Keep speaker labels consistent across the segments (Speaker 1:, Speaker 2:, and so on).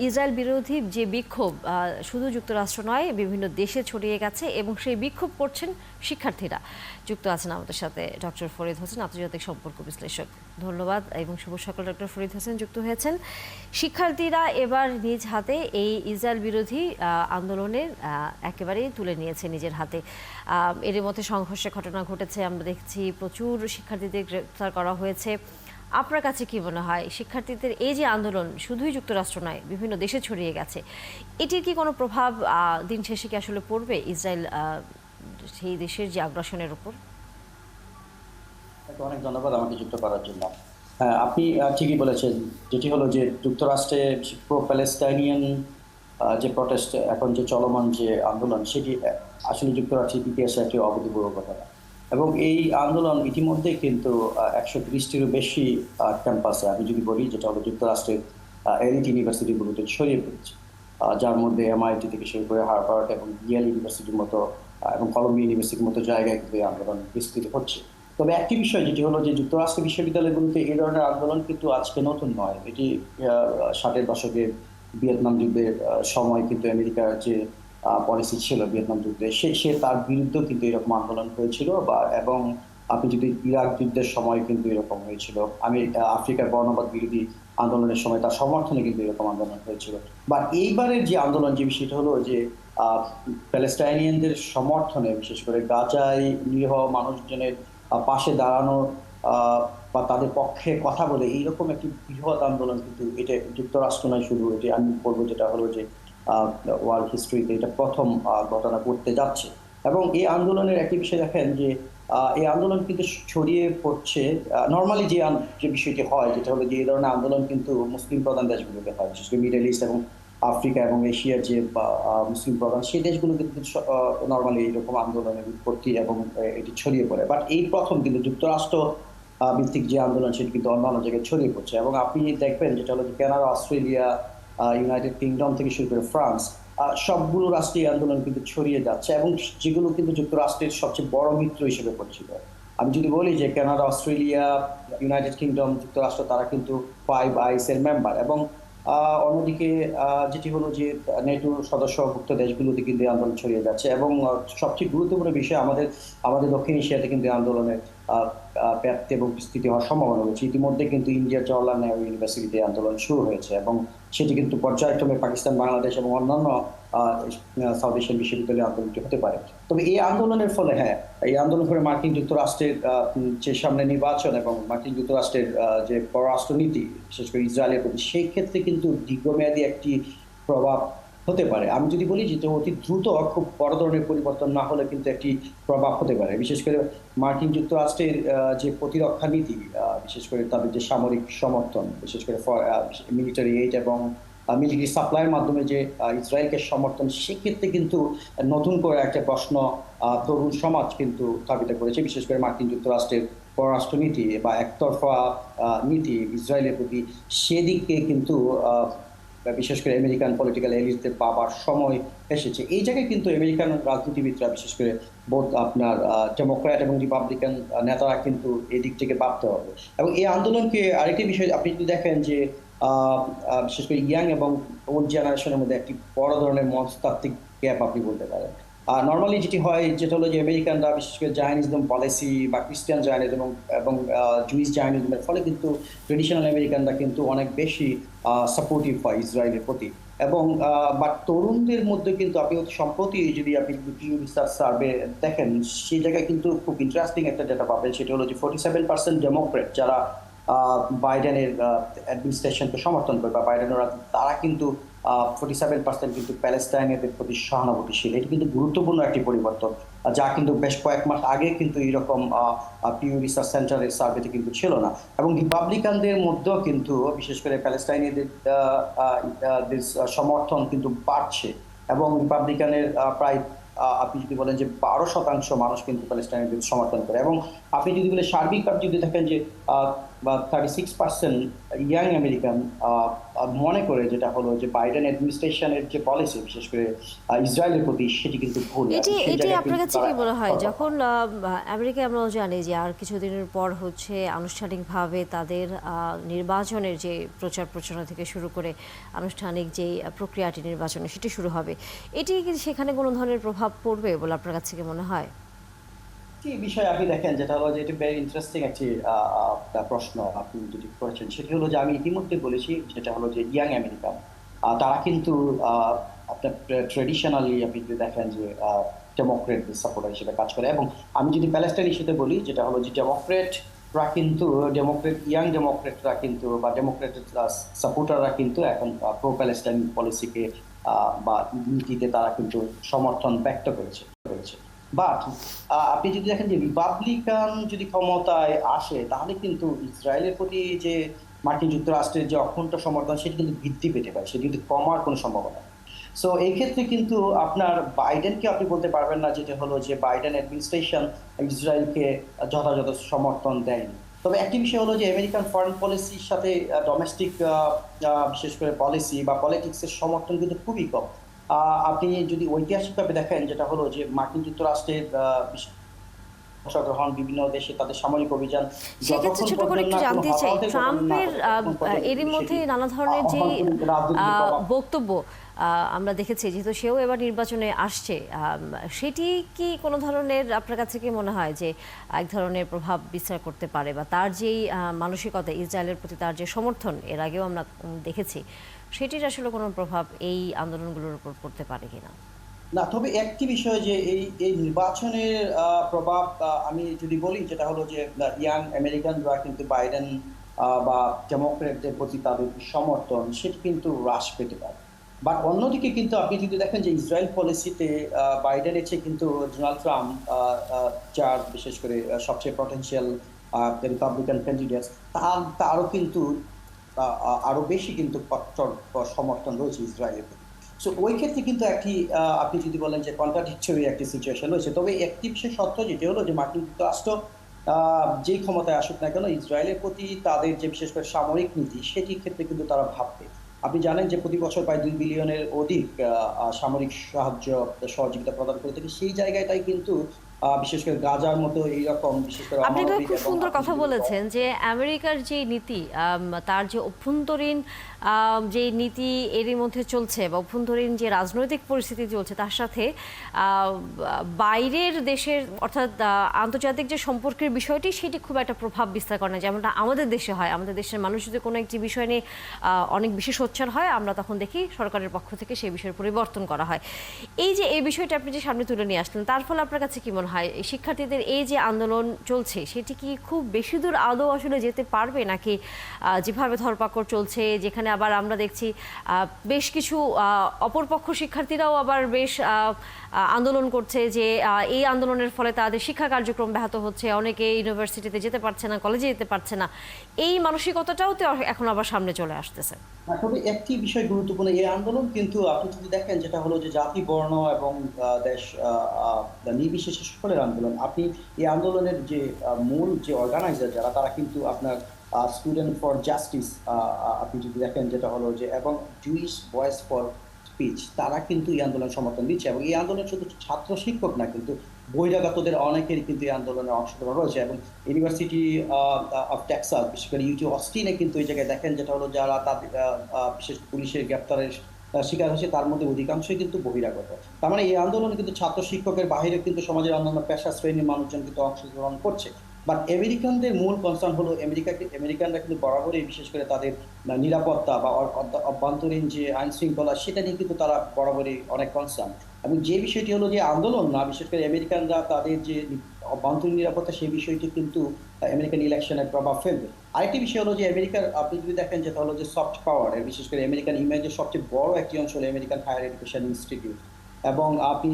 Speaker 1: Israel বিরোধী যে বিক্ষোভ শুধু যুক্তরাষ্ট্র নয় বিভিন্ন দেশে ছড়িয়ে গেছে এবং সেই বিক্ষোভ করছেন শিক্ষার্থীরা। যুক্ত আছেন আমাদের সাথে ডক্টর ফরিদ হোসেন, আন্তর্জাতিক সম্পর্ক বিশ্লেষক। ধন্যবাদ এবং শুভ সকাল। ডক্টর ফরিদ হোসেন যুক্ত হয়েছেন। শিক্ষার্থীরা এবার নিজ হাতে এই ইসরায়েল বিরোধী আন্দোলনের একেবারেই তুলে নিয়েছে নিজের হাতে। এর মধ্যে সংঘর্ষের ঘটনা ঘটেছে, আমরা দেখছি প্রচুর শিক্ষার্থীদের গ্রেপ্তার করা হয়েছে। আপনার কাছে কি মনে হয় শিক্ষার্থীদের এই যে আন্দোলন শুধুই যুক্তরাষ্ট্র নয় বিভিন্ন দেশে ছড়িয়ে গেছে, এটির কি কোনো প্রভাব দিন শেষে কি আসলে পড়বে ইসরায়েল সেই দেশের যে আগ্রাসনের উপর?
Speaker 2: অনেক ধন্যবাদ আমাকে যুক্ত করার জন্য। হ্যাঁ, আপনি ঠিকই বলেছেন। যেটি হলো যে যুক্তরাষ্ট্রে প্রো প্যালেস্টাইনিয়ান যে প্রটেস্ট এখন যে চলমান যে আন্দোলন, সেটি আসলে যুক্তরাষ্ট্রের ইতিহাসে একটি অভূতপূর্ব ঘটনা। এবং এই আন্দোলন ইতিমধ্যে কিন্তু 130টিরও বেশি ক্যাম্পাসে, আমি যদি বলি, যেটা হলো যুক্তরাষ্ট্রের এলিট ইউনিভার্সিটিগুলোতে ছড়িয়ে পড়েছে, যার মধ্যে MIT থেকে শুরু করে হার্ভার্ড এবং ইয়েল ইউনিভার্সিটির মতো এবং কলম্বিয়া ইউনিভার্সিটির মতো জায়গায় কিন্তু এই আন্দোলন বিস্তৃত হচ্ছে। তবে একটি বিষয় যেটি হলো যে যুক্তরাষ্ট্রের বিশ্ববিদ্যালয়গুলোতে এই ধরনের আন্দোলন কিন্তু আজকে নতুন নয়। এটি 60-এর দশকে ভিয়েতনাম যুদ্ধের সময় কিন্তু আমেরিকার যে পলিসি ছিল ভিয়েতনাম যুদ্ধে, সে তার বিরুদ্ধেও কিন্তু এরকম আন্দোলন হয়েছিল, এবং আপনি যদি ইরাক যুদ্ধের সময় কিন্তু এরকম হয়েছিল। আমি আফ্রিকার বর্ণবাদ বিরোধী আন্দোলনের সময় তার সমর্থনে কিন্তু এরকম আন্দোলন হয়েছিল। বা এইবারের যে আন্দোলন, যে বিষয়টা হলো যে প্যালেস্টাইনিয়ানদের সমর্থনে, বিশেষ করে গাজায় নিরীহ মানুষজনের পাশে দাঁড়ানো বা তাদের পক্ষে কথা বলে এইরকম একটি বৃহৎ আন্দোলন কিন্তু এটা যুক্তরাষ্ট্র নয় শুধু, এটি আমি বলবো যেটা হলো যে ওয়ার্ল্ড হিস্ট্রিতে এটা প্রথম ঘটনা করতে যাচ্ছে। এবং এই আন্দোলনের একটি বিষয় দেখেন যে এই আন্দোলন কিন্তু ছড়িয়ে পড়ছে। নর্মালি যে বিষয়টি হয়, যেটা হলো যে এই ধরনের আন্দোলন কিন্তু মুসলিম প্রধান দেশগুলোতে হয়, বিশেষ করে মিডল ইস্ট এবং আফ্রিকা এবং এশিয়ার যে মুসলিম প্রধান সেই দেশগুলোতে কিন্তু নর্মালি এইরকম আন্দোলনের উৎপত্তি এবং এটি ছড়িয়ে পড়ে। বাট এই প্রথম কিন্তু যুক্তরাষ্ট্র ভিত্তিক যে আন্দোলন, সেটি কিন্তু অন্যান্য জায়গায় ছড়িয়ে পড়ছে। এবং আপনি দেখবেন যেটা হলো যে কানাডা, অস্ট্রেলিয়া, ইউনাইটেড কিংডম থেকে শুরু করে ফ্রান্স, সবগুলো রাষ্ট্রীয় আন্দোলন কিন্তু ছড়িয়ে যাচ্ছে এবং যেগুলো কিন্তু যুক্তরাষ্ট্রের সবচেয়ে বড় মিত্র হিসেবে পরিচিত। আমি যদি বলি যে কানাডা, অস্ট্রেলিয়া, ইউনাইটেড কিংডম, যুক্তরাষ্ট্র, তারা কিন্তু 5 এর মেম্বার। এবং অন্যদিকে যেটি হলো যে নেটো সদস্যভুক্ত দেশগুলোতে কিন্তু এই আন্দোলন ছড়িয়ে যাচ্ছে। এবং সবচেয়ে গুরুত্বপূর্ণ বিষয়, আমাদের আমাদের দক্ষিণ এশিয়াতে কিন্তু এই আন্দোলনের ব্যাপ্তি এবং বিস্তৃতি হওয়ার সম্ভাবনা রয়েছে। ইতিমধ্যে কিন্তু ইন্ডিয়ার জওহরলাল নেহরু ইউনিভার্সিটিতে আন্দোলন শুরু হয়েছে এবং সেটি কিন্তু পর্যায়ক্রমে পাকিস্তান, বাংলাদেশ এবং অন্যান্য সাউথ এশিয়ান বিশ্ববিদ্যালয়ে আন্দোলনটি হতে পারে। তবে এই আন্দোলনের ফলে, হ্যাঁ, এই আন্দোলন করে মার্কিন যুক্তরাষ্ট্রের যে সামনে নির্বাচন এবং মার্কিন যুক্তরাষ্ট্রের যে পররাষ্ট্রনীতি, বিশেষ করে ইসরায়েলের প্রতি, সেই ক্ষেত্রে কিন্তু দীর্ঘমেয়াদী একটি প্রভাব হতে পারে। আমি যদি বলি যে অতি দ্রুত খুব বড় ধরনের পরিবর্তন না হলে কিন্তু একটি প্রভাব হতে পারে। বিশেষ করে মার্কিন যুক্তরাষ্ট্রের যে প্রতিরক্ষা নীতি, বিশেষ করে তাদের যে সামরিক সমর্থন, বিশেষ করে মিলিটারি এইড এবং মিলিটারি সাপ্লাইয়ের মাধ্যমে যে ইসরায়েলকে সমর্থন, সেক্ষেত্রে কিন্তু নতুন করে একটা প্রশ্ন তরুণ সমাজ কিন্তু উত্থাপিত করেছে। বিশেষ করে মার্কিন যুক্তরাষ্ট্রের পররাষ্ট্রনীতি বা একতরফা নীতি ইসরায়েলের প্রতি, সেদিকে কিন্তু বিশেষ করে আমেরিকান পলিটিক্যাল এলিটদের পাবার সময় এসেছে। এই জায়গায় কিন্তু আমেরিকান রাজনীতিবিদরা, বিশেষ করে বোধ আপনার ডেমোক্র্যাট এবং রিপাবলিকান নেতারা কিন্তু এই দিক থেকে ভাবতে হবে। এবং এই আন্দোলনকে আরেকটি বিষয় আপনি যদি দেখেন যে বিশেষ করে ইয়াং এবং ওল্ড জেনারেশনের মধ্যে একটি বড় ধরনের মনস্তাত্ত্বিক গ্যাপ আপনি বলতে পারেন। আর নর্মালি যেটি হয়, যেটা হলো যে আমেরিকানরা বিশেষ করে জায়নিজম পলিসি বা খ্রিস্টান জায়নিজম এবং জুইস জায়নিজমের ফলে কিন্তু ট্রেডিশনাল আমেরিকানরা কিন্তু অনেক বেশি সাপোর্টিভ হয় ইসরায়েলের প্রতি। এবং বাট তরুণদের মধ্যে কিন্তু আপনি সম্প্রতি যদি আপনি পিউ রিসার্চ সার্ভে দেখেন, সেই জায়গায় কিন্তু খুব ইন্টারেস্টিং একটা ডেটা পাবেন। সেটা হলো যে 47% ডেমোক্রেট যারা বাইডেনের অ্যাডমিনিস্ট্রেশনকে সমর্থন করে বা বাইডেনের, তারা কিন্তু 47% কিন্তু প্যালেস্টাইনের প্রতি সহানুভূতিশীল। এটি কিন্তু গুরুত্বপূর্ণ একটি পরিবর্তন, যা কিন্তু বেশ কয়েক মাস আগে কিন্তু এরকম পিউ রিসার্চ সেন্টারের সার্ভেতে কিন্তু ছিল না। এবং রিপাবলিকানদের মধ্যেও কিন্তু বিশেষ করে প্যালেস্টাইনিদের সমর্থন কিন্তু বাড়ছে। এবং রিপাবলিকানের প্রায় আপনি যদি বলেন যে 12% মানুষ কিন্তু প্যালেস্টাইনিদের সমর্থন করে। এবং আপনি যদি বলেন সার্বিক যদি দেখেন যে বা 36% ইয়াং আমেরিকান মনে করে যেটা হলো যে বাইডেন অ্যাডমিনিস্ট্রেশনের যে পলিসি বিশেষ করে ইসরায়েলের প্রতি সেটি কিন্তু ভুল
Speaker 1: এটি
Speaker 2: এবং সেই
Speaker 1: এটি
Speaker 2: জায়গায়
Speaker 1: আপনার
Speaker 2: কিন্তু
Speaker 1: কাছে
Speaker 2: তারা
Speaker 1: কি মনে হয়
Speaker 2: সরব।
Speaker 1: যখন আমেরিকায় আমরা জানি যে আর কিছুদিনের পর হচ্ছে আনুষ্ঠানিকভাবে তাদের নির্বাচনের যে প্রচার প্রচারণা থেকে শুরু করে আনুষ্ঠানিক যে প্রক্রিয়াটি নির্বাচনের সেটি শুরু হবে, এটি কি সেখানে কোনো ধরনের প্রভাব পড়বে বলে আপনার কাছে কি মনে হয়?
Speaker 2: একটি বিষয় আপনি দেখেন যেটা হলো যে এটা ভেরি ইন্টারেস্টিং একটি প্রশ্ন আপনি যেটি করেছেন সেটি হলো যে আমি ইতিমধ্যে বলেছি যেটা হলো যে ইয়াং আমেরিকান তারা কিন্তু আপনার ট্রেডিশনালি আপনি যদি দেখেন যে ডেমোক্রেট সাপোর্টার হিসেবে কাজ করে এবং আমি যদি প্যালেস্টাইন ইস্যুতে বলি যেটা হলো যে ডেমোক্রেটরা কিন্তু ইয়াং ডেমোক্রেটরা কিন্তু বা ডেমোক্রেট সাপোর্টাররা কিন্তু এখন প্রো প্যালেস্টাইন পলিসিকে বা নীতিতে তারা কিন্তু সমর্থন ব্যক্ত করেছে বাট আপনি যদি দেখেন যে রিপাবলিকান যদি ক্ষমতায় আসে তাহলে কিন্তু ইসরায়েলের প্রতি যে মার্কিন যুক্তরাষ্ট্রের যে অকুণ্ঠ সমর্থন সেটি কিন্তু বৃদ্ধি পেতে পারে, সেটি কিন্তু কমার কোনো সম্ভাবনা নেই। সো এই ক্ষেত্রে কিন্তু আপনার বাইডেনকে আপনি বলতে পারবেন না যেটা হলো যে বাইডেন অ্যাডমিনিস্ট্রেশন ইসরায়েলকে যথাযথ সমর্থন দেয়নি। তবে একটি বিষয় হলো যে আমেরিকান ফরেন পলিসির সাথে ডোমেস্টিক বিশেষ করে পলিসি বা পলিটিক্সের সমর্থন কিন্তু খুবই কম। আপনি যদি ঐতিহাসিকভাবে দেখেন যেটা হলো যে মার্কিন যুক্তরাষ্ট্রের অংশগ্রহণ বিভিন্ন দেশে তাদের সামরিক অভিযান
Speaker 1: সেক্ষেত্রে
Speaker 2: যতক্ষণ
Speaker 1: ছোট করে
Speaker 2: পর্যন্ত
Speaker 1: একটু
Speaker 2: না কোনো
Speaker 1: জানতে চাই,
Speaker 2: হতাহতের ঘটনা না
Speaker 1: ট্রাম্পের
Speaker 2: ঘটে ততক্ষণ পর্যন্ত
Speaker 1: এরই
Speaker 2: কিন্তু
Speaker 1: মধ্যে
Speaker 2: সেটি
Speaker 1: নানা ধরনের যে
Speaker 2: অভ্যন্তরীণ রাজনৈতিক প্রভাব।
Speaker 1: বক্তব্য আমরা দেখেছি, যেহেতু সেও এবার নির্বাচনে আসছে, সেটি কি কোনো ধরনের আপনার কাছে কি মনে হয় যে এক ধরনের প্রভাব বিস্তার করতে পারে, বা তার যেই মানসিকতা ইসরায়েলের প্রতি তার যে সমর্থন এর আগেও আমরা দেখেছি, সেটির আসলে কোনো প্রভাব এই আন্দোলনগুলোর উপর পড়তে পারে কিনা?
Speaker 2: না, তবে একটি বিষয় যে এই এই নির্বাচনের প্রভাব আমি যদি বলি যেটা হলো যে ইয়াং আমেরিকানরা কিন্তু বাইডেন বা ডেমোক্রেটদের প্রতি তাদের সমর্থন সেটি কিন্তু হ্রাস পেতে পারে। বাট অন্যদিকে কিন্তু আপনি যদি দেখেন যে ইসরায়েল পলিসিতে বাইডেনের চেয়ে কিন্তু ডোনাল্ড ট্রাম্প যার বিশেষ করে সবচেয়ে পটেনশিয়াল রিপাবলিকান ক্যান্ডিডেট তারও কিন্তু আরো বেশি কিন্তু কট্টর সমর্থন রয়েছে ইসরায়েলের প্রতি। সো ওই ক্ষেত্রে কিন্তু একটি আপনি যদি বলেন যে কন্ট্রাডিকটরি একটি সিচুয়েশন রয়েছে। তবে একটি বিষয় সত্য যেটি হলো যে মার্কিন যুক্তরাষ্ট্র যেই ক্ষমতায় আসুক না কেন ইসরায়েলের প্রতি তাদের যে বিশেষ করে সামরিক নীতি সেটির ক্ষেত্রে কিন্তু তারা ভাববে। আপনি জানেন যে প্রতি বছর প্রায় 2 বিলিয়নের অধিক সামরিক সহযোগিতা প্রদান করে থাকে। সেই জায়গাটাই কিন্তু বিশেষ করে গাজার মতো এইরকম বিশেষ করে
Speaker 1: আপনি একটা
Speaker 2: অমানবিক
Speaker 1: খুব
Speaker 2: এবং
Speaker 1: সুন্দর
Speaker 2: আপনি
Speaker 1: কথা
Speaker 2: যদি
Speaker 1: বলেছেন যে আমেরিকার যে নীতি, তার যে অভ্যন্তরীণ যে নীতি এরই মধ্যে চলছে, বা অভ্যন্তরীণ যে রাজনৈতিক পরিস্থিতি চলছে, তার সাথে বাইরের দেশের অর্থাৎ আন্তর্জাতিক যে সম্পর্কের বিষয়টি সেটি খুব একটা প্রভাব বিস্তার করে না, যেমনটা আমাদের দেশে হয়। আমাদের দেশের মানুষ যদি কোনো একটি বিষয় নিয়ে অনেক বেশি সোচ্চার হয়, আমরা তখন দেখি সরকারের পক্ষ থেকে সেই বিষয়ের পরিবর্তন করা হয়। এই যে এই বিষয়টা আপনি যে সামনে তুলে নিয়ে আসলেন, তার ফলে আপনার কাছে কি মনে হয় শিক্ষার্থীদের এই যে আন্দোলন চলছে সেটি কি খুব বেশি দূর আদৌ আসলে যেতে পারবে, নাকি যেভাবে ধরপাকড় চলছে, যেখানে আবার আমরা দেখছি বেশ কিছু অপরপক্ষ শিক্ষার্থীরাও আবার বেশ আন্দোলন করছে যে এই আন্দোলনের ফলে তাদের শিক্ষা কার্যক্রম ব্যাহত হচ্ছে, অনেকে ইউনিভার্সিটিতে যেতে পারছে না, কলেজে যেতে পারছে না, এই মানসিকতাটাও তো এখন আবার সামনে চলে আসতেছে?
Speaker 2: তবে একটি বিষয় গুরুত্বপূর্ণ এই আন্দোলন কিন্তু আপনি যদি দেখেন যেটা হলো যে জাতি বর্ণ এবং দেশ নির্বিশেষে সকলের আন্দোলন। আপনি এই আন্দোলনের যে মূল যে অর্গানাইজার যারা তারা কিন্তু আপনার স্টুডেন্ট ফর জাস্টিস আপনি যদি দেখেন যেটা হলো যে এবং জুইশ ভয়েস ফর স্পিচ তারা কিন্তু এই আন্দোলন সমর্থন দিচ্ছে এবং এই আন্দোলন শুধু ছাত্র শিক্ষক না কিন্তু বহিরাগতদের অনেকেরই কিন্তু এই আন্দোলনে অংশগ্রহণ রয়েছে এবং ইউনিভার্সিটি অফ টেক্সাস বিশেষ করে ইউটি অস্টিনে কিন্তু এই জায়গায় দেখেন যেটা হলো যারা তাদের বিশেষ পুলিশের গ্রেপ্তারের শিকার হয়েছে তার মধ্যে অধিকাংশই কিন্তু বহিরাগত। তার মানে এই আন্দোলনে কিন্তু ছাত্র শিক্ষকের বাইরে কিন্তু সমাজের অন্যান্য পেশা শ্রেণীর মানুষজন কিন্তু অংশগ্রহণ করছে। বাট আমেরিকানদের মূল কনসার্ন হলো আমেরিকানরা কিন্তু বরাবরই বিশেষ করে তাদের নিরাপত্তা বা অভ্যন্তরীণ যে আইন শৃঙ্খলা সেটা নিয়ে কিন্তু তারা বরাবরই অনেক কনসার্ন এবং যে বিষয়টি হলো যে আন্দোলন না বিশেষ করে আমেরিকানরা তাদের যে অভ্যন্তরীণ নিরাপত্তা সেই বিষয়টি কিন্তু আমেরিকান ইলেকশনের প্রভাব ফেলবে। আরেকটি বিষয় হলো যে আমেরিকার আপনি যদি দেখেন যেটা হলো যে সফট পাওয়ার বিশেষ করে আমেরিকান ইমেজের সবচেয়ে বড় একটি অংশ হলো আমেরিকান হায়ার এডুকেশন ইনস্টিটিউট এবং আপনি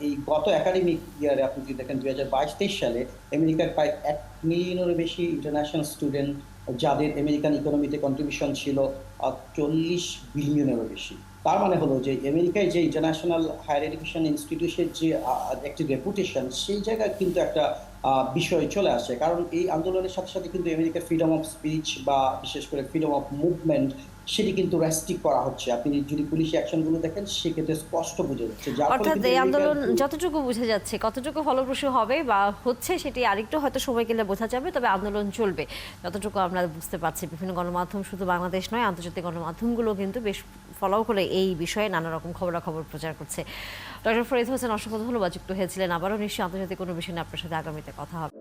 Speaker 2: এই গত একাডেমিক ইয়ারে আপনি যদি দেখেন 2022-23 সালে আমেরিকার প্রায় 1 মিলিয়নেরও বেশি ইন্টারন্যাশনাল স্টুডেন্ট যাদের আমেরিকান ইকোনমিতে কন্ট্রিবিউশন ছিল 40 বিলিয়নেরও বেশি। তার মানে হলো যে আমেরিকায় যে ইন্টারন্যাশনাল হায়ার এডুকেশন ইনস্টিটিউশনের যে একটি রেপুটেশন সেই জায়গায় কিন্তু একটা বিষয় চলে আসে, কারণ এই আন্দোলনের সাথে সাথে কিন্তু আমেরিকার ফ্রিডম অফ স্পিচ বা বিশেষ করে ফ্রিডম অফ মুভমেন্ট সেটি কিন্তু রেস্ট্রিক্ট করা হচ্ছে। আপনি যদি পুলিশ অ্যাকশনগুলো দেখেন সেক্ষেত্রে স্পষ্ট বোঝা যাচ্ছে, যার ফলে
Speaker 1: অর্থাৎ
Speaker 2: কিন্তু
Speaker 1: এই
Speaker 2: আমেরিকার
Speaker 1: আন্দোলন যতটুকু বোঝা যাচ্ছে কতটুকু ফলপ্রসূ হবে বা হচ্ছে সেটি আরেকটু হয়তো সময় গেলে বোঝা যাবে, তবে আন্দোলন চলবে যতটুকু আমরা বুঝতে পারছি। বিভিন্ন গণমাধ্যম শুধু বাংলাদেশ নয়, আন্তর্জাতিক গণমাধ্যমগুলো কিন্তু বেশ ফলো করে এই বিষয়ে নানা রকম খবরাখবর প্রচার করছে। ডক্টর ফরিদ হোসেন, অসংখ্য ধন্যবাদ, যুক্ত হয়েছিলেন। আবারও নিশ্চয়ই আন্তর্জাতিক কোনো বিষয় নিয়ে আপনার সাথে আগামীতে কথা হবে।